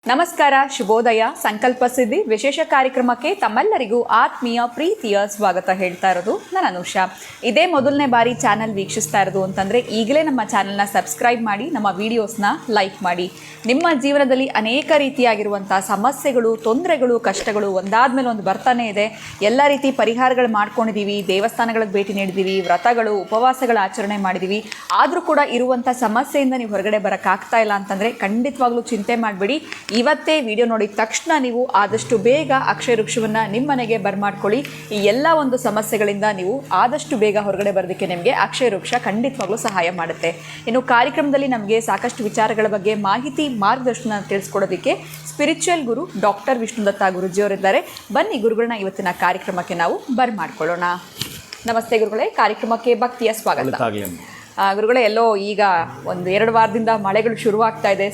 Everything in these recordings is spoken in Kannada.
ನಮಸ್ಕಾರ, ಶುಭೋದಯ. ಸಂಕಲ್ಪ ಸಿದ್ಧಿ ವಿಶೇಷ ಕಾರ್ಯಕ್ರಮಕ್ಕೆ ತಮ್ಮೆಲ್ಲರಿಗೂ ಆತ್ಮೀಯ ಪ್ರೀತಿಯ ಸ್ವಾಗತ ಹೇಳ್ತಾ ಇರೋದು ನಾನು ಅನುಷಾ. ಇದೇ ಮೊದಲನೇ ಬಾರಿ ಚಾನಲ್ ವೀಕ್ಷಿಸ್ತಾ ಇರೋದು ಅಂತಂದರೆ ಈಗಲೇ ನಮ್ಮ ಚಾನಲ್ನ ಸಬ್ಸ್ಕ್ರೈಬ್ ಮಾಡಿ, ನಮ್ಮ ವಿಡಿಯೋಸ್ನ ಲೈಕ್ ಮಾಡಿ. ನಿಮ್ಮ ಜೀವನದಲ್ಲಿ ಅನೇಕ ರೀತಿಯಾಗಿರುವಂಥ ಸಮಸ್ಯೆಗಳು, ತೊಂದರೆಗಳು, ಕಷ್ಟಗಳು ಒಂದಾದ್ಮೇಲೆ ಒಂದು ಬರ್ತಾನೆ ಇದೆ. ಎಲ್ಲ ರೀತಿ ಪರಿಹಾರಗಳು ಮಾಡ್ಕೊಂಡಿದ್ದೀವಿ, ದೇವಸ್ಥಾನಗಳಿಗೆ ಭೇಟಿ ನೀಡಿದ್ದೀವಿ, ವ್ರತಗಳು, ಉಪವಾಸಗಳ ಆಚರಣೆ ಮಾಡಿದ್ದೀವಿ. ಆದರೂ ಕೂಡ ಇರುವಂಥ ಸಮಸ್ಯೆಯಿಂದ ನೀವು ಹೊರಗಡೆ ಬರೋಕ್ಕಾಗ್ತಾ ಇಲ್ಲ ಅಂತಂದರೆ ಖಂಡಿತವಾಗ್ಲೂ ಚಿಂತೆ ಮಾಡಬೇಡಿ. ಇವತ್ತೇ ವಿಡಿಯೋ ನೋಡಿದ ತಕ್ಷಣ ನೀವು ಆದಷ್ಟು ಬೇಗ ಅಕ್ಷಯ ವೃಕ್ಷವನ್ನು ನಿಮ್ಮ ಮನೆಗೆ ಬರ್ಮಾಡ್ಕೊಳ್ಳಿ. ಈ ಎಲ್ಲ ಒಂದು ಸಮಸ್ಯೆಗಳಿಂದ ನೀವು ಆದಷ್ಟು ಬೇಗ ಹೊರಗಡೆ ಬರೋದಕ್ಕೆ ನಿಮಗೆ ಅಕ್ಷಯ ವೃಕ್ಷ ಖಂಡಿತವಾಗ್ಲೂ ಸಹಾಯ ಮಾಡುತ್ತೆ. ಇನ್ನು ಕಾರ್ಯಕ್ರಮದಲ್ಲಿ ನಮಗೆ ಸಾಕಷ್ಟು ವಿಚಾರಗಳ ಬಗ್ಗೆ ಮಾಹಿತಿ, ಮಾರ್ಗದರ್ಶನ ತಿಳಿಸ್ಕೊಡೋದಕ್ಕೆ ಸ್ಪಿರಿಚುವಲ್ ಗುರು ಡಾಕ್ಟರ್ ವಿಷ್ಣುದತ್ತ ಗುರುಜಿಯವರಿದ್ದಾರೆ. ಬನ್ನಿ ಗುರುಗಳನ್ನ ಇವತ್ತಿನ ಕಾರ್ಯಕ್ರಮಕ್ಕೆ ನಾವು ಬರ್ಮಾಡ್ಕೊಳ್ಳೋಣ. ನಮಸ್ತೆ ಗುರುಗಳೇ, ಕಾರ್ಯಕ್ರಮಕ್ಕೆ ಭಕ್ತಿಯ ಸ್ವಾಗತ. ಗುರುಗಳೇ, ಎಲ್ಲೋ ಈಗ ಒಂದು 2 ವಾರದಿಂದ ಮಳೆಗಳು ಶುರುವಾಗ್ತಾ ಇದೆ,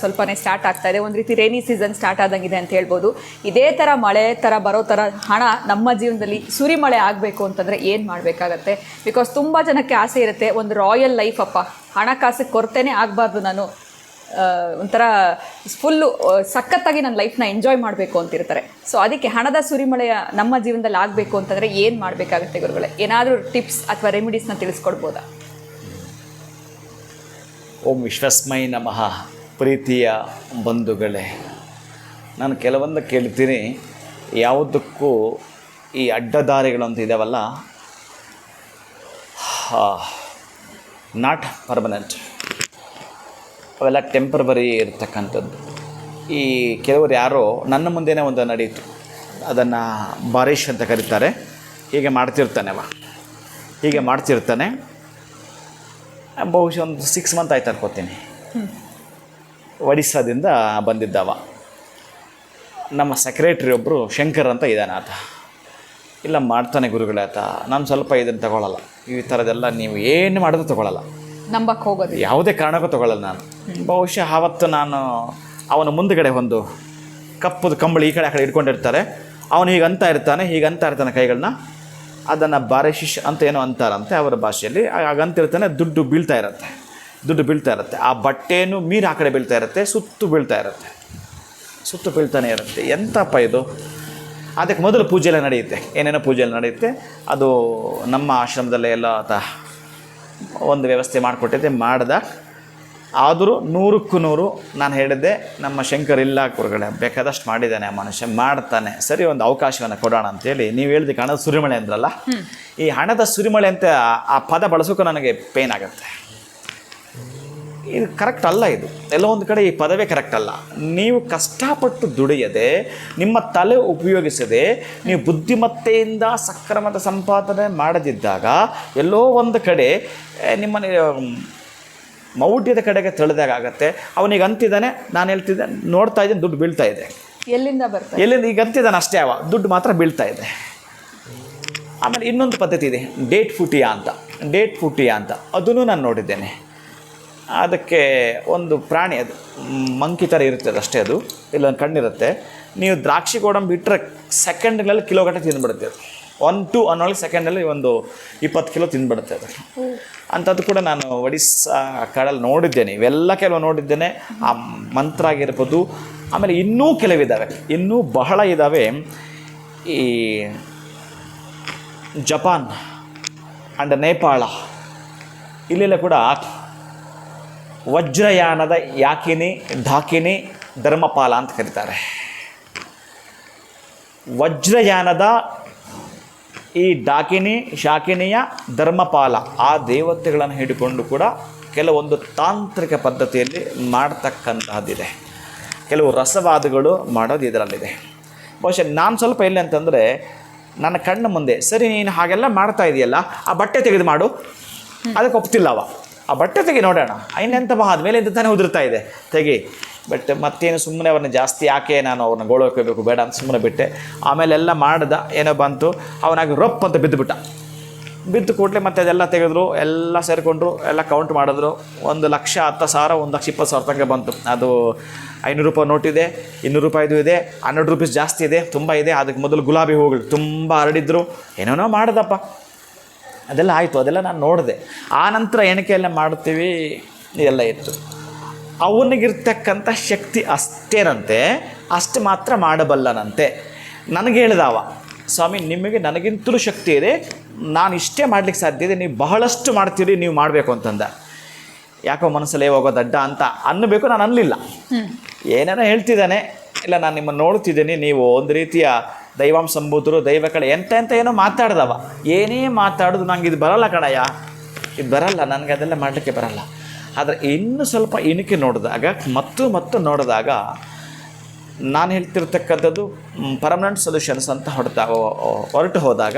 ಸ್ವಲ್ಪನೇ ಸ್ಟಾರ್ಟ್ ಆಗ್ತಾ ಇದೆ. ಒಂದು ರೀತಿ ರೇನಿ ಸೀಸನ್ ಸ್ಟಾರ್ಟ್ ಆದಂಗಿದೆ ಅಂತ ಹೇಳ್ಬೋದು. ಇದೇ ಥರ ಮಳೆ ಥರ ಬರೋ ಥರ ಹಣ ನಮ್ಮ ಜೀವನದಲ್ಲಿ ಸುರಿಮಳೆ ಆಗಬೇಕು ಅಂತಂದರೆ ಏನು ಮಾಡಬೇಕಾಗತ್ತೆ? ಬಿಕಾಸ್ ತುಂಬ ಜನಕ್ಕೆ ಆಸೆ ಇರುತ್ತೆ, ಒಂದು ರಾಯಲ್ ಲೈಫ್ ಅಪ್ಪ, ಹಣಕಾಸಿಗೆ ಕೊರತೆನೇ ಆಗಬಾರ್ದು, ನಾನು ಒಂಥರ ಫುಲ್ಲು ಸಖತ್ತಾಗಿ ನನ್ನ ಲೈಫ್ನ ಎಂಜಾಯ್ ಮಾಡಬೇಕು ಅಂತಿರ್ತಾರೆ. ಸೊ ಅದಕ್ಕೆ ಹಣದ ಸುರಿಮಳೆಯ ನಮ್ಮ ಜೀವನದಲ್ಲಿ ಆಗಬೇಕು ಅಂತಂದರೆ ಏನು ಮಾಡಬೇಕಾಗತ್ತೆ ಗುರುಗಳೇ? ಏನಾದರೂ ಟಿಪ್ಸ್ ಅಥವಾ ರೆಮಿಡೀಸ್ನ ತಿಳಿಸ್ಕೊಡ್ಬೋದಾ? ಓಂ ವಿಶ್ವಸ್ಮೈ ನಮಃ. ಪ್ರೀತಿಯ ಬಂಧುಗಳೇ, ನಾನು ಕೆಲವೊಂದು ಕೇಳ್ತೀನಿ, ಯಾವುದಕ್ಕೂ ಈ ಅಡ್ಡದಾರಿಗಳು ಅಂತ ಇದ್ದಾವಲ್ಲ, ನಾಟ್ ಪರ್ಮನೆಂಟ್, ಅವೆಲ್ಲ ಟೆಂಪ್ರವರಿ ಇರ್ತಕ್ಕಂಥದ್ದು. ಈ ಕೆಲವರು ಯಾರೋ ನನ್ನ ಮುಂದೆನೇ ಒಂದು ನಡೀತು, ಅದನ್ನು ಬಾರಿಶ್ ಅಂತ ಕರೀತಾರೆ. ಹೀಗೆ ಮಾಡ್ತಿರ್ತಾನೆ ಬಹುಶಃ ಒಂದು 6 ಮಂತ್ ಆಯ್ತು ಅನ್ಕೋತೀನಿ. ಒಡಿಸ್ಸಾದಿಂದ ಬಂದಿದ್ದವ. ನಮ್ಮ ಸೆಕ್ರೆಟ್ರಿ ಒಬ್ಬರು ಶಂಕರ್ ಅಂತ ಇದ್ದಾನೆ. ಆತ ಇಲ್ಲ ಮಾಡ್ತಾನೆ ಗುರುಗಳೇ, ಆತ ನಾನು ಸ್ವಲ್ಪ ಇದನ್ನು ತಗೊಳ್ಳಲ್ಲ, ಈ ಥರದ್ದೆಲ್ಲ ನೀವು ಏನು ಮಾಡಿದ್ರು ತಗೊಳ್ಳಲ್ಲ, ನಂಬಕ್ಕೆ ಹೋಗೋದು ಯಾವುದೇ ಕಾರಣಕ್ಕೂ ತಗೊಳ್ಳಲ್ಲ ನಾನು. ಬಹುಶಃ ಆವತ್ತು ನಾನು ಅವನ ಮುಂದುಗಡೆ ಒಂದು ಕಪ್ಪುದು ಕಂಬಳಿ ಈ ಕಡೆ ಆ ಕಡೆ ಇಟ್ಕೊಂಡಿರ್ತಾರೆ. ಅವನು ಹೀಗಂತ ಇರ್ತಾನೆ ಕೈಗಳನ್ನ, ಅದನ್ನು ಬಾರಿಶಿಶ್ ಅಂತ ಏನೋ ಅಂತಾರಂತೆ ಅವರ ಭಾಷೆಯಲ್ಲಿ. ಹಾಗಂತಿರ್ತಾನೆ, ದುಡ್ಡು ಬೀಳ್ತಾ ಇರುತ್ತೆ. ಆ ಬಟ್ಟೆನೂ ಮೀರು ಆ ಕಡೆ ಬೀಳ್ತಾ ಇರುತ್ತೆ, ಸುತ್ತು ಬೀಳ್ತಾನೆ ಇರುತ್ತೆ. ಎಂತಪ್ಪ ಇದು? ಅದಕ್ಕೆ ಮೊದಲು ಪೂಜೆಲ್ಲ ನಡೆಯುತ್ತೆ, ಏನೇನೋ ಪೂಜೆಲ್ಲ ನಡೆಯುತ್ತೆ. ಅದು ನಮ್ಮ ಆಶ್ರಮದಲ್ಲೇ ಎಲ್ಲ ಒಂದು ವ್ಯವಸ್ಥೆ ಮಾಡಿಕೊಟ್ಟಿದ್ದೆ, ಮಾಡ್ದೆ. ಆದರೂ 100ಕ್ಕೂ 100 ನಾನು ಹೇಳಿದ್ದೆ, ನಮ್ಮ ಶಂಕರ್ ಇಲ್ಲ ಹೊರಗಡೆ, ಬೇಕಾದಷ್ಟು ಮಾಡಿದ್ದಾನೆ ಆ ಮನುಷ್ಯ, ಮಾಡ್ತಾನೆ, ಸರಿ ಒಂದು ಅವಕಾಶವನ್ನು ಕೊಡೋಣ ಅಂತೇಳಿ. ನೀವು ಹೇಳಿದಕ್ಕೆ ಹಣದ ಸುರಿಮಳೆ ಅಂದ್ರಲ್ಲ, ಈ ಹಣದ ಸುರಿಮಳೆ ಅಂತ ಆ ಪದ ಬಳಸೋಕೆ ನನಗೆ ಪೇನ್ ಆಗುತ್ತೆ. ಇದು ಕರೆಕ್ಟ್ ಅಲ್ಲ. ಇದು ಎಲ್ಲೋ ಒಂದು ಕಡೆ ಈ ಪದವೇ ಕರೆಕ್ಟ್ ಅಲ್ಲ. ನೀವು ಕಷ್ಟಪಟ್ಟು ದುಡಿಯದೆ, ನಿಮ್ಮ ತಲೆ ಉಪಯೋಗಿಸದೆ, ನೀವು ಬುದ್ಧಿಮತ್ತೆಯಿಂದ ಸಕ್ರಮದ ಸಂಪಾದನೆ ಮಾಡದಿದ್ದಾಗ ಎಲ್ಲೋ ಒಂದು ಕಡೆ ನಿಮ್ಮನೆ ಮೌಢ್ಯದ ಕಡೆಗೆ ತಳೆದಾಗತ್ತೆ. ಅವನಿಗೆ ಅಂತಿದ್ದಾನೆ, ನಾನು ಹೇಳ್ತಿದ್ದೆ, ನೋಡ್ತಾ ಇದ್ದೀನಿ, ದುಡ್ಡು ಬೀಳ್ತಾ ಇದೆ. ಎಲ್ಲಿಂದ ಈಗ ಅಂತಿದ್ದಾನೆ ಅಷ್ಟೇ, ದುಡ್ಡು ಮಾತ್ರ ಬೀಳ್ತಾ ಇದೆ. ಆಮೇಲೆ ಇನ್ನೊಂದು ಪದ್ಧತಿ ಇದೆ, ಡೇಟ್ ಫುಟಿಯಾ ಅಂತ, ಅದನ್ನು ನಾನು ನೋಡಿದ್ದೇನೆ. ಅದಕ್ಕೆ ಒಂದು ಪ್ರಾಣಿ, ಅದು ಮಂಕಿ ಥರ ಇರುತ್ತೆ ಅಷ್ಟೇ, ಅದು ಇಲ್ಲೊಂದು ಕಣ್ಣಿರುತ್ತೆ. ನೀವು ದ್ರಾಕ್ಷಿ ಗೋಡಂಬಿ ಬಿಟ್ಟರೆ ಸೆಕೆಂಡ್ಗಳಲ್ಲಿ ಕಿಲೋಗಟ್ಟಲೆ ತಿಂದುಬಿಡುತ್ತೆ ಅದು. 1-2 ಅನ್ನೋಳಿ ಸೆಕೆಂಡಲ್ಲಿ ಒಂದು 20 ಕಿಲೋ ತಿಂದುಬಿಡುತ್ತೆ ಅದು. ಅಂಥದ್ದು ಕೂಡ ನಾನು ಒಡಿಸ್ಸಾ ಕಡಲ್ಲಿ ನೋಡಿದ್ದೇನೆ. ಇವೆಲ್ಲ ಕೆಲವು ನೋಡಿದ್ದೇನೆ. ಆ ಮಂತ್ರ ಆಗಿರ್ಬೋದು. ಆಮೇಲೆ ಇನ್ನೂ ಕೆಲವಿದ್ದಾವೆ, ಇನ್ನೂ ಬಹಳ ಇದ್ದಾವೆ. ಈ ಜಪಾನ್ ಆ್ಯಂಡ್ ನೇಪಾಳ, ಇಲ್ಲೆಲ್ಲ ಕೂಡ ವಜ್ರಯಾನದ ಢಾಕಿನಿ ಧರ್ಮಪಾಲ ಅಂತ ಕರೀತಾರೆ. ವಜ್ರಯಾನದ ಈ ಶಾಕಿನಿಯ ಧರ್ಮಪಾಲ, ಆ ದೇವತೆಗಳನ್ನು ಹಿಡಿಕೊಂಡು ಕೂಡ ಕೆಲವೊಂದು ತಾಂತ್ರಿಕ ಪದ್ಧತಿಯಲ್ಲಿ ಮಾಡ್ತಕ್ಕಂತಹದ್ದಿದೆ. ಕೆಲವು ರಸವಾದಗಳು ಮಾಡೋದು ಇದರಲ್ಲಿದೆ. ಬಹುಶಃ ನಾನು ಸ್ವಲ್ಪ ಎಲ್ಲಿ ಅಂತಂದರೆ, ನನ್ನ ಕಣ್ಣ ಮುಂದೆ, ಸರಿ ನೀನು ಹಾಗೆಲ್ಲ ಮಾಡ್ತಾ ಇದೆಯಲ್ಲ, ಆ ಬಟ್ಟೆ ತೆಗೆದು ಮಾಡು, ಅದಕ್ಕೆ ಒಪ್ತಿಲ್ಲ ಅವ. ಆ ಬಟ್ಟೆ ತೆಗಿ ನೋಡೋಣ, ಇನ್ನೆಂತ ಆದಮೇಲೆ ಇಂತ ತಾನೇ ಉದುರ್ತಾ ಇದೆ, ತೆಗಿ. ಬಟ್ ಮತ್ತೇನು ಸುಮ್ಮನೆ ಅವ್ರನ್ನ ಜಾಸ್ತಿ ಯಾಕೆ ನಾನು ಅವ್ರನ್ನ ಗೋಳೋಕೋಬೇಕು ಬೇಡ ಅಂತ ಸುಮ್ಮನೆ ಬಿಟ್ಟೆ. ಆಮೇಲೆ ಎಲ್ಲ ಮಾಡ್ದೆ, ಏನೋ ಬಂತು, ಅವನಾಗಿ ರೊಪ್ ಅಂತ ಬಿದ್ದು ಕೂಡಲೇ ಮತ್ತೆ ಅದೆಲ್ಲ ತೆಗೆದ್ರು, ಎಲ್ಲ ಸೇರಿಕೊಂಡ್ರು, ಎಲ್ಲ ಕೌಂಟ್ ಮಾಡಿದ್ರು. 1,10,000, 1,20,000 ತನಕ ಬಂತು. ಅದು 500 ರೂಪಾಯಿ ನೋಟಿದೆ, 200 ರೂಪಾಯಿದು ಇದೆ, 100 ರೂಪೀಸ್ ಜಾಸ್ತಿ ಇದೆ, ತುಂಬ ಇದೆ. ಅದಕ್ಕೆ ಮೊದಲು ಗುಲಾಬಿ ಹೂಗಳು ತುಂಬ ಹರಡಿದ್ರು, ಏನೇನೋ ಮಾಡೋದಪ್ಪ. ಅದೆಲ್ಲ ಆಯಿತು, ಅದೆಲ್ಲ ನಾನು ನೋಡಿದೆ. ಆ ನಂತರ ಎಣಿಕೆಯೆಲ್ಲ ಮಾಡ್ತೀವಿ, ಎಲ್ಲ ಇತ್ತು. ಅವನಿಗಿರ್ತಕ್ಕಂಥ ಶಕ್ತಿ ಅಷ್ಟೇನಂತೆ, ಅಷ್ಟು ಮಾತ್ರ ಮಾಡಬಲ್ಲನಂತೆ. ನನಗೆ ಹೇಳಿದವ, ಸ್ವಾಮಿ ನಿಮಗೆ ನನಗಿಂತಲೂ ಶಕ್ತಿ ಇದೆ, ನಾನು ಇಷ್ಟೇ ಮಾಡಲಿಕ್ಕೆ ಸಾಧ್ಯ ಇದೆ, ನೀವು ಬಹಳಷ್ಟು ಮಾಡ್ತೀರಿ, ನೀವು ಮಾಡಬೇಕು ಅಂತಂದ. ಯಾಕೋ ಮನಸ್ಸಲ್ಲೇ ಹೋಗೋದು ಅಡ್ಡ ಅಂತ ಅನ್ನಬೇಕು, ನಾನು ಅನ್ನಲಿಲ್ಲ. ಏನೇನೋ ಹೇಳ್ತಿದ್ದಾನೆ, ಇಲ್ಲ ನಾನು ನಿಮ್ಮನ್ನು ನೋಡ್ತಿದ್ದೀನಿ, ನೀವು ಒಂದು ರೀತಿಯ ದೈವಾಂಶ ಸಂಬೂತರು, ದೈವ ಕಡೆ ಎಂತ ಏನೋ ಮಾತಾಡ್ದವ. ಏನೇ ಮಾತಾಡೋದು ನಂಗೆ ಇದು ಬರಲ್ಲ ಕಣಯ್ಯ, ಇದು ಬರಲ್ಲ, ನನಗೆ ಅದೆಲ್ಲ ಮಾಡಲಿಕ್ಕೆ ಬರಲ್ಲ. ಆದರೆ ಇನ್ನೂ ಸ್ವಲ್ಪ ಇಣುಕಿ ನೋಡಿದಾಗ ಮತ್ತು ನೋಡಿದಾಗ ನಾನು ಹೇಳ್ತಿರ್ತಕ್ಕಂಥದ್ದು ಪರ್ಮನೆಂಟ್ ಸೊಲ್ಯೂಷನ್ಸ್ ಅಂತ ಹೊರಟು ಹೋದಾಗ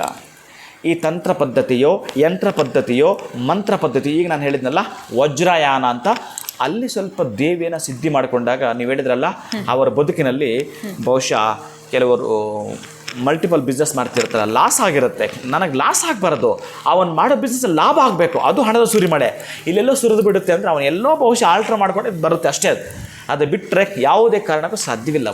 ಈ ತಂತ್ರ ಪದ್ಧತಿಯೋ, ಯಂತ್ರ ಪದ್ಧತಿಯೋ, ಮಂತ್ರ ಪದ್ಧತಿ, ಈಗ ನಾನು ಹೇಳಿದ್ನಲ್ಲ ವಜ್ರಯಾನ ಅಂತ, ಅಲ್ಲಿ ಸ್ವಲ್ಪ ದೇವಿಯನ್ನು ಸಿದ್ಧಿ ಮಾಡಿಕೊಂಡಾಗ ನೀವು ಹೇಳಿದ್ರಲ್ಲ, ಅವರ ಬದುಕಿನಲ್ಲಿ ಬಹುಶಃ ಕೆಲವರು ಮಲ್ಟಿಪಲ್ ಬಿಸ್ನೆಸ್ ಮಾಡ್ತಿರ್ತಾರೆ, ಲಾಸ್ ಆಗಿರುತ್ತೆ. ನನಗೆ ಲಾಸ್ ಆಗಬಾರ್ದು, ಅವನು ಮಾಡೋ ಬಿಸ್ನೆಸ್ ಲಾಭ ಆಗಬೇಕು, ಅದು ಹಣದ ಸುರಿಮಳೆ. ಇಲ್ಲೆಲ್ಲೋ ಸುರಿದು ಬಿಡುತ್ತೆ ಅಂದರೆ ಅವನೆಲ್ಲೋ ಬಹುಶಃ ಆಲ್ಟ್ರ್ ಮಾಡ್ಕೊಂಡು ಬರುತ್ತೆ ಅಷ್ಟೇ. ಅದು ಬಿಟ್ಟರೆ ಯಾವುದೇ ಕಾರಣಕ್ಕೂ ಸಾಧ್ಯವಿಲ್ಲ.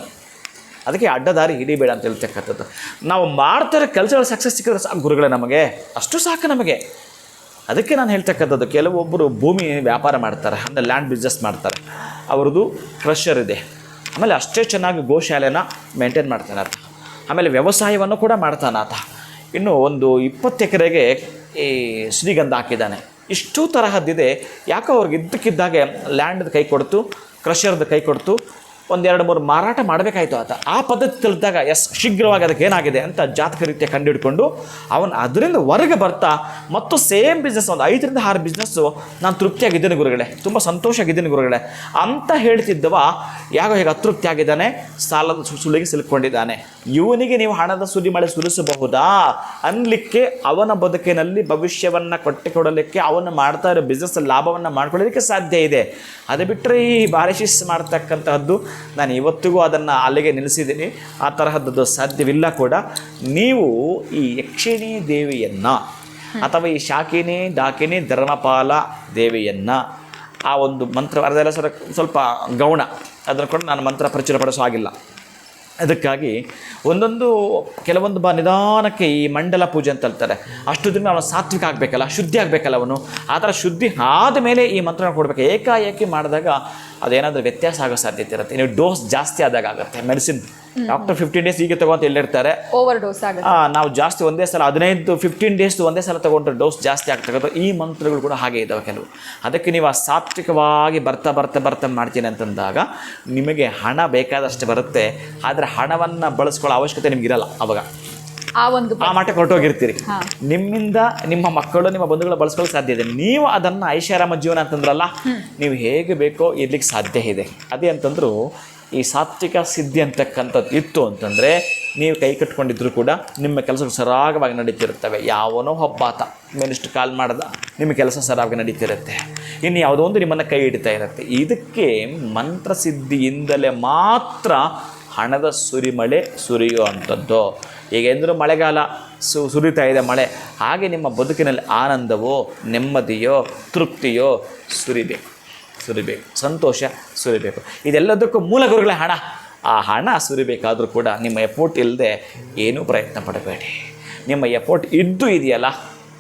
ಅದಕ್ಕೆ ಅಡ್ಡದಾರಿ ಹಿಡಿಬೇಡ ಅಂತ ಹೇಳ್ತಕ್ಕಂಥದ್ದು. ನಾವು ಮಾಡ್ತಿರೋ ಕೆಲಸಗಳು ಸಕ್ಸಸ್ ಸಿಕ್ಕಿದ್ರೆ ಸಾಕು ಗುರುಗಳೇ, ನಮಗೆ ಅಷ್ಟು ಸಾಕು ನಮಗೆ. ಅದಕ್ಕೆ ನಾನು ಹೇಳ್ತಕ್ಕಂಥದ್ದು, ಕೆಲವೊಬ್ಬರು ಭೂಮಿ ವ್ಯಾಪಾರ ಮಾಡ್ತಾರೆ, ಅಂದರೆ ಲ್ಯಾಂಡ್ ಬಿಸ್ನೆಸ್ ಮಾಡ್ತಾರೆ, ಅವ್ರದ್ದು ಕ್ರಷರ್ ಇದೆ, ಆಮೇಲೆ ಅಷ್ಟೇ ಚೆನ್ನಾಗಿ ಗೋಶಾಲೆನ ಮೇಂಟೈನ್ ಮಾಡ್ತಾನೆ ಆತ, ಆಮೇಲೆ ವ್ಯವಸಾಯವನ್ನು ಕೂಡ ಮಾಡ್ತಾನೆ ಆತ. ಇನ್ನು ಒಂದು 20 ಎಕರೆಗೆ ಈ ಶ್ರೀಗಂಧ ಹಾಕಿದ್ದಾನೆ. ಇಷ್ಟು ತರಹದ್ದಿದೆ. ಯಾಕೋ ಅವ್ರಿಗೆ ಇದ್ದಕ್ಕಿದ್ದಾಗೆ ಲ್ಯಾಂಡ್ದು ಕೈ ಕೊಡ್ತು, ಕ್ರಷರ್ದು ಕೈ ಕೊಡ್ತು, 1-2-3 ಮಾರಾಟ ಮಾಡಬೇಕಾಯ್ತು ಆತ. ಆ ಪದ್ಧತಿ ತಿಳಿದಾಗ ಶೀಘ್ರವಾಗಿ ಅದಕ್ಕೆ ಏನಾಗಿದೆ ಅಂತ ಜಾತಕ ರೀತಿಯ ಕಂಡುಹಿಡ್ಕೊಂಡು ಅವನು ಅದರಿಂದ ಹೊರಗೆ ಬರ್ತಾ ಮತ್ತು ಸೇಮ್ ಬಿಸ್ನೆಸ್ ಒಂದು 5-6 ಬಿಸ್ನೆಸ್ಸು ನಾನು ತೃಪ್ತಿಯಾಗಿದ್ದೇನೆ ಗುರುಗಳೇ, ತುಂಬ ಸಂತೋಷವಾಗಿದ್ದೇನೆ ಗುರುಗಳೇ ಅಂತ ಹೇಳ್ತಿದ್ದವ ಯಾಕೋ ಹೇಗೆ ಅತೃಪ್ತಿ ಆಗಿದ್ದಾನೆ, ಸಾಲದ ಸುಳಿಗೆ ಸಿಲುಕೊಂಡಿದ್ದಾನೆ. ಇವನಿಗೆ ನೀವು ಹಣದ ಸುರಿಮಳೆ ಸುರಿಸಬಹುದಾ ಅನ್ನಲಿಕ್ಕೆ, ಅವನ ಬದುಕಿನಲ್ಲಿ ಭವಿಷ್ಯವನ್ನು ಕೊಡಲಿಕ್ಕೆ, ಅವನು ಮಾಡ್ತಾ ಇರೋ ಬಿಸ್ನೆಸ್ ಲಾಭವನ್ನು ಮಾಡ್ಕೊಳ್ಳೋದಕ್ಕೆ ಸಾಧ್ಯ ಇದೆ. ಅದು ಬಿಟ್ಟರೆ ಈ ಬಾರಿಶಿಸ್ ಮಾಡ್ತಕ್ಕಂತಹದ್ದು ನಾನು ಇವತ್ತಿಗೂ ಅದನ್ನು ಅಲ್ಲಿಗೆ ನಿಲ್ಲಿಸಿದ್ದೀನಿ. ಆ ತರಹದ್ದು ಸಾಧ್ಯವಿಲ್ಲ ಕೂಡ. ನೀವು ಈ ಯಕ್ಷಿಣಿ ದೇವಿಯನ್ನು ಅಥವಾ ಈ ಶಾಕಿನಿ ಡಾಕಿನಿ ಧರ್ಮಪಾಲ ದೇವಿಯನ್ನು ಆ ಒಂದು ಮಂತ್ರ ಅದೆಲ್ಲ ಸ್ವಲ್ಪ ಗೌಣ, ಅದನ್ನು ಕೂಡ ನಾನು ಮಂತ್ರ ಪ್ರಚುರಪಡಿಸೋ ಆಗಿಲ್ಲ. ಅದಕ್ಕಾಗಿ ಕೆಲವೊಂದು ನಿಧಾನಕ್ಕೆ ಈ ಮಂಡಲ ಪೂಜೆ ಅಂತ ಹೇಳ್ತಾರೆ, ಅಷ್ಟು ದಿನ ಅವನು ಸಾತ್ವಿಕ ಆಗಬೇಕಲ್ಲ, ಶುದ್ಧಿ ಆಗಬೇಕಲ್ಲ ಅವನು. ಆ ಥರ ಶುದ್ಧಿ ಆದ ಮೇಲೆ ಈ ಮಂತ್ರನ ಕೊಡಬೇಕು. ಏಕಾಏಕಿ ಮಾಡಿದಾಗ ಅದೇನಾದರೂ ವ್ಯತ್ಯಾಸ ಆಗೋ ಸಾಧ್ಯತೆ ಇರುತ್ತೆ. ನೀವು ಡೋಸ್ ಜಾಸ್ತಿ ಆದಾಗ ಆಗುತ್ತೆ. ಮೆಡಿಸಿನ್ ಡಾಕ್ಟರ್ 15 ಡೇಸ್ ಹೀಗೆ ತಗೊಂತ ಹೇಳಿರ್ತಾರೆ, ಓವರ್ ಡೋಸ್ ಆಗುತ್ತೆ. ನಾವು ಜಾಸ್ತಿ ಒಂದೇ ಸಲ 15 ಡೇಸ್ ಒಂದೇ ಸಲ ತೊಗೊಂಡ್ರೆ ಡೋಸ್ ಜಾಸ್ತಿ ಆಗ್ತಕ್ಕಂಥ ಈ ಮಂತ್ರಗಳು ಕೂಡ ಹಾಗೆ ಇದ್ದಾವೆ ಕೆಲವು. ಅದಕ್ಕೆ ನೀವು ಆ ಸಾತ್ವಿಕವಾಗಿ ಬರ್ತಾ ಮಾಡ್ತೀನಿ ಅಂತಂದಾಗ ನಿಮಗೆ ಹಣ ಬೇಕಾದಷ್ಟು ಬರುತ್ತೆ. ಆದರೆ ಹಣವನ್ನು ಬಳಸ್ಕೊಳ್ಳೋ ಅವಶ್ಯಕತೆ ನಿಮಗಿರಲ್ಲ. ಅವಾಗ ಆ ಮಟ್ಟಕ್ಕೆ ಹೊರಟೋಗಿರ್ತೀರಿ. ನಿಮ್ಮಿಂದ ನಿಮ್ಮ ಮಕ್ಕಳು, ನಿಮ್ಮ ಬಂಧುಗಳು ಬಳಸ್ಕೊಳ್ಳೋಕೆ ಸಾಧ್ಯ ಇದೆ. ನೀವು ಅದನ್ನು ಐಷಾರಾಮ ಜೀವನ ಅಂತಂದ್ರಲ್ಲ, ನೀವು ಹೇಗೆ ಬೇಕೋ ಇರ್ಲಿಕ್ಕೆ ಸಾಧ್ಯ ಇದೆ. ಅದೇ ಅಂತಂದ್ರು ಈ ಸಾತ್ವಿಕ ಸಿದ್ಧಿ ಅಂತಕ್ಕಂಥದ್ದು ಇತ್ತು ಅಂತಂದರೆ ನೀವು ಕೈ ಕಟ್ಕೊಂಡಿದ್ರು ಕೂಡ ನಿಮ್ಮ ಕೆಲಸಗಳು ಸರಾಗವಾಗಿ ನಡೀತಿರುತ್ತವೆ. ಯಾವನೋ ಒಬ್ಬಾತ ಮೇಲಿಷ್ಟು ಕಾಲ್ ಮಾಡ್ದ, ನಿಮ್ಮ ಕೆಲಸ ಸರಾಗವಾಗಿ ನಡೀತಿರುತ್ತೆ. ಇನ್ನು ಯಾವುದೋ ಒಂದು ನಿಮ್ಮನ್ನು ಕೈ ಹಿಡಿತಾ ಇರುತ್ತೆ. ಇದಕ್ಕೆ ಮಂತ್ರಸಿದ್ಧಿಯಿಂದಲೇ ಮಾತ್ರ ಹಣದ ಸುರಿಮಳೆ ಸುರಿಯೋ ಅಂಥದ್ದು. ಈಗೆಂದರೂ ಮಳೆಗಾಲ ಸುರಿತಾ ಇದೆ ಮಳೆ, ಹಾಗೆ ನಿಮ್ಮ ಬದುಕಿನಲ್ಲಿ ಆನಂದವೋ, ನೆಮ್ಮದಿಯೋ, ತೃಪ್ತಿಯೋ ಸುರಿಬೇಕು, ಸಂತೋಷ ಸುರಿಬೇಕು. ಇದೆಲ್ಲದಕ್ಕೂ ಮೂಲ ಗುರುಗಳೇ ಹಣ. ಆ ಹಣ ಸುರಿಬೇಕಾದರೂ ಕೂಡ ನಿಮ್ಮ ಎಫೋರ್ಟ್ ಇಲ್ಲದೆ ಏನೂ ಪ್ರಯತ್ನ ಪಡಬೇಡಿ. ನಿಮ್ಮ ಎಫೋರ್ಟ್ ಇದೆಯಲ್ಲ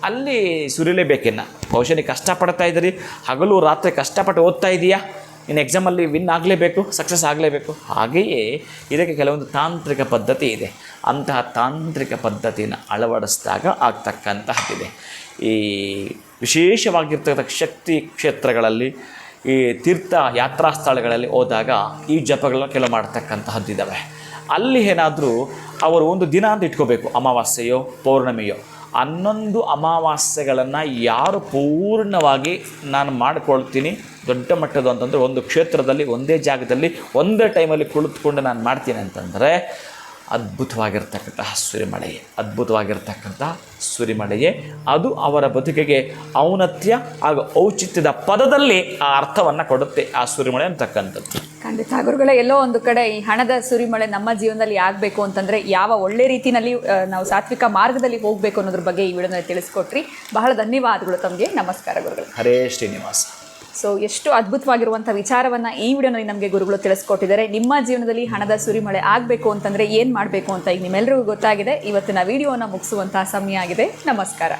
ಅಲ್ಲಿ ಸುರಿಲೇಬೇಕಿನ್ನು. ಬಹುಶಃ ನೀವು ಕಷ್ಟಪಡ್ತಾ ಇದ್ದೀರಿ, ಹಗಲು ರಾತ್ರಿ ಕಷ್ಟಪಟ್ಟು ಓದ್ತಾ ಇದೆಯಾ, ಇನ್ನು ಎಕ್ಸಾಮಲ್ಲಿ ವಿನ್ ಆಗಲೇಬೇಕು, ಸಕ್ಸಸ್ ಆಗಲೇಬೇಕು. ಹಾಗೆಯೇ ಇದಕ್ಕೆ ಕೆಲವೊಂದು ತಾಂತ್ರಿಕ ಪದ್ಧತಿ ಇದೆ. ಅಂತಹ ತಾಂತ್ರಿಕ ಪದ್ಧತಿನ ಅಳವಡಿಸಿದಾಗ ಆಗ್ತಕ್ಕಂತಹದ್ದಿದೆ. ಈ ವಿಶೇಷವಾಗಿರ್ತಕ್ಕಂಥ ಶಕ್ತಿ ಕ್ಷೇತ್ರಗಳಲ್ಲಿ, ಈ ತೀರ್ಥ ಯಾತ್ರಾ ಸ್ಥಳಗಳಲ್ಲಿ ಹೋದಾಗ ಈ ಜಪಗಳನ್ನ ಕೆಲವು ಮಾಡ್ತಕ್ಕಂತಹದ್ದಿದ್ದಾವೆ. ಅಲ್ಲಿ ಏನಾದರೂ ಅವರು ಒಂದು ದಿನ ಅಂತ ಇಟ್ಕೋಬೇಕು, ಅಮಾವಾಸ್ಯೆಯೋ ಪೌರ್ಣಮಿಯೋ. 11 ಅಮಾವಾಸ್ಯೆಗಳನ್ನು ಯಾರು ಪೂರ್ಣವಾಗಿ ನಾನು ಮಾಡಿಕೊಳ್ತೀನಿ ದೊಡ್ಡ ಮಟ್ಟದ್ದು ಅಂತಂದರೆ, ಒಂದು ಕ್ಷೇತ್ರದಲ್ಲಿ ಒಂದೇ ಜಾಗದಲ್ಲಿ ಒಂದೇ ಟೈಮಲ್ಲಿ ಕುಳಿತುಕೊಂಡು ನಾನು ಮಾಡ್ತೀನಿ ಅಂತಂದರೆ ಅದ್ಭುತವಾಗಿರ್ತಕ್ಕಂತಹ ಸುರಿಮಳೆಯೇ ಅದು ಅವರ ಬದುಕಿಗೆ ಔನ್ನತ್ಯ ಹಾಗೂ ಔಚಿತ್ಯದ ಪದದಲ್ಲಿ ಆ ಅರ್ಥವನ್ನು ಕೊಡುತ್ತೆ ಆ ಸುರಿಮಳೆ ಅಂತಕ್ಕಂಥದ್ದು. ಖಂಡಿತ ಗುರುಗಳೇ, ಎಲ್ಲೋ ಒಂದು ಕಡೆ ಈ ಹಣದ ಸುರಿಮಳೆ ನಮ್ಮ ಜೀವನದಲ್ಲಿ ಆಗಬೇಕು ಅಂತಂದರೆ ಯಾವ ಒಳ್ಳೆ ರೀತಿಯಲ್ಲಿ ನಾವು ಸಾತ್ವಿಕ ಮಾರ್ಗದಲ್ಲಿ ಹೋಗಬೇಕು ಅನ್ನೋದ್ರ ಬಗ್ಗೆ ಈ ವಿಡಿಯೋನಲ್ಲಿ ತಿಳಿಸ್ಕೊಟ್ರಿ. ಬಹಳ ಧನ್ಯವಾದಗಳು ತಮಗೆ. ನಮಸ್ಕಾರ ಗುರುಗಳು. ಹರೇ ಶ್ರೀನಿವಾಸ. ಸೊ ಎಷ್ಟು ಅದ್ಭುತವಾಗಿರುವಂಥ ವಿಚಾರವನ್ನು ಈ ವಿಡಿಯೋನಲ್ಲಿ ನಮಗೆ ಗುರುಗಳು ತಿಳಿಸ್ಕೊಟ್ಟಿದ್ದಾರೆ. ನಿಮ್ಮ ಜೀವನದಲ್ಲಿ ಹಣದ ಸುರಿಮಳೆ ಆಗಬೇಕು ಅಂತಂದರೆ ಏನು ಮಾಡಬೇಕು ಅಂತ ಈಗ ನಿಮ್ಮೆಲ್ಲರಿಗೂ ಗೊತ್ತಾಗಿದೆ. ಇವತ್ತಿನ ವಿಡಿಯೋನ ಮುಗಿಸುವಂತಹ ಸಮಯ ಆಗಿದೆ. ನಮಸ್ಕಾರ.